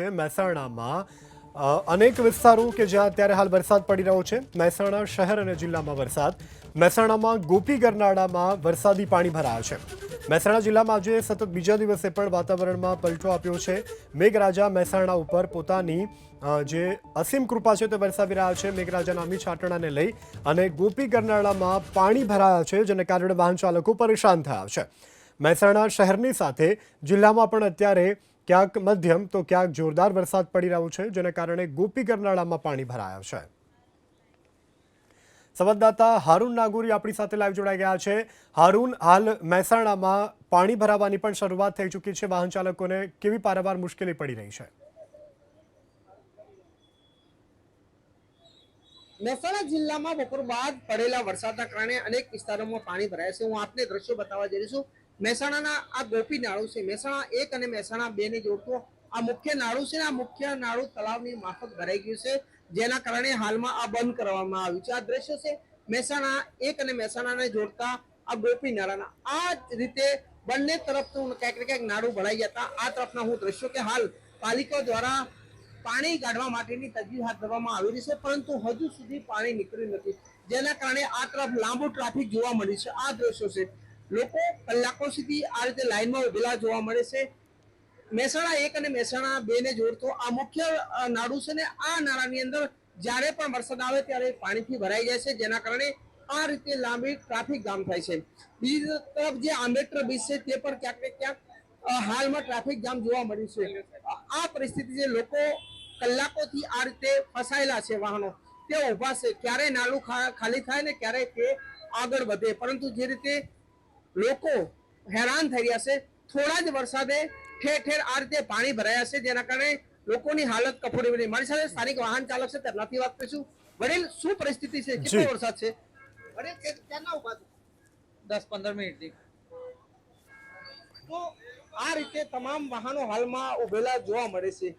છે મહેસાણામાં અનેક વિસ્તારો કે જ્યાં અત્યારે હાલ વરસાદ પડી રહ્યો છે। મહેસાણા શહેર અને જિલ્લામાં વરસાદ। મહેસાણામાં ગોપી ગરનાળામાં વરસાદી પાણી ભરાયા છે। મહેસાણા જિલ્લામાં આજે સતત બીજા દિવસે પણ વાતાવરણમાં પલટો આપ્યો છે। મેઘરાજા મહેસાણા ઉપર પોતાની જે અસીમ કૃપા છે તે વરસાવી રહ્યા છે। મેઘરાજાના અમી છાંટણાને લઈ અને ગોપી ગરનાળામાં પાણી ભરાયા છે, જેને કારણે વાહન ચાલકો પરેશાન થયા છે। મહેસાણા શહેરની સાથે જિલ્લામાં પણ અત્યારે ક્યાંક મધ્યમ તો ક્યાંક જોરદાર વરસાદ પડી રહ્યો છે, જેને કારણે ગોપી ગરનાળામાં પાણી ભરાયા છે। સંવાદદાતા હારૂન નાગોરી આપણી સાથે લાઈવ જોડાઈ ગયા છે। હારૂન, હાલ મહેસાણામાં પાણી ભરાવાની પણ શરૂઆત થઈ ચૂકી છે। વાહન ચાલકોને કેવી પારાવાર મુશ્કેલી પડી રહી છે? મહેસાણા જિલ્લામાં બપોર બાદ પડેલા વરસાદના કારણે અનેક વિસ્તારોમાં પાણી ભરાયા છે। હું આપને દ્રશ્યો બતાવવા જઈ રહી છું। મહેસાણાના આ ગોપી નાળું છે, મહેસાણા 1 અને મહેસાણા 2 ને જોડતું આ મુખ્ય નાળું છે। આ મુખ્ય નાળું તળાવની માફક ભરાઈ ગયું છે, જેના કારણે હાલમાં આ બંધ કરવામાં આવ્યું છે। આ દ્રશ્ય છે મહેસાણા 1 અને મહેસાણાને જોડતા આ ગોપી નાળાના। આ જ રીતે બંને તરફનું ક્યાંક ને ક્યાંક નાળું ભરાઈ જતા આ તરફના હું દ્રશ્યો કે હાલ પાલિકા દ્વારા પાણી કાઢવા માટેની તજવીજ હાથ ધરવામાં આવી રહી છે, પરંતુ હજુ સુધી પાણી નીકળ્યું નથી, જેના કારણે આ તરફ લાંબુ ટ્રાફિક જોવા મળી છે। આ દ્રશ્યો છે, લોકો કલાકો સુધી આ રીતે લાઈનમાં ઉભેલા જોવા મળે છે। મહેસાણા 1 અને મહેસાણા 2 ને જોડતો આ મુખ્ય નાળું છે ને આ નાળાની અંદર જ્યારે પણ વરસાદ આવે ત્યારે પાણીથી ભરાઈ જાય છે, જેના કારણે આ રીતે લાંબી ટ્રાફિક જામ થાય છે। બીજી તરફ જે આંબેડકર બીચ છે તે પણ ક્યાંક ને ક્યાંક હાલમાં ટ્રાફિક જામ જોવા મળ્યું છે। આ પરિસ્થિતિ છે, લોકો કલાકોથી આ રીતે ફસાયેલા છે, વાહનો તે ઉભા છે, ક્યારે નાળું ખાલી થાય ને ક્યારે તે આગળ વધે, પરંતુ જે રીતે લોકો હેરાન થઈ રહ્યા છે। થોડા જ વરસાદે ઠેર ઠેર આ રીતે પાણી ભરાયા છે, જેના કારણે લોકોની હાલત કફોડી બની। મારી સાથે સ્થાનિક વાહન ચાલક છે, તેમનાથી વાત કરીશું। વડીલ, શું પરિસ્થિતિ છે? કેટલો જી, વરસાદ છે? વડીલ, ક્યારના ઉભા છો? 10-15 મિનિટથી તો આ રીતે તમામ વાહનો હાલમાં ઉભેલા જોવા મળે છે।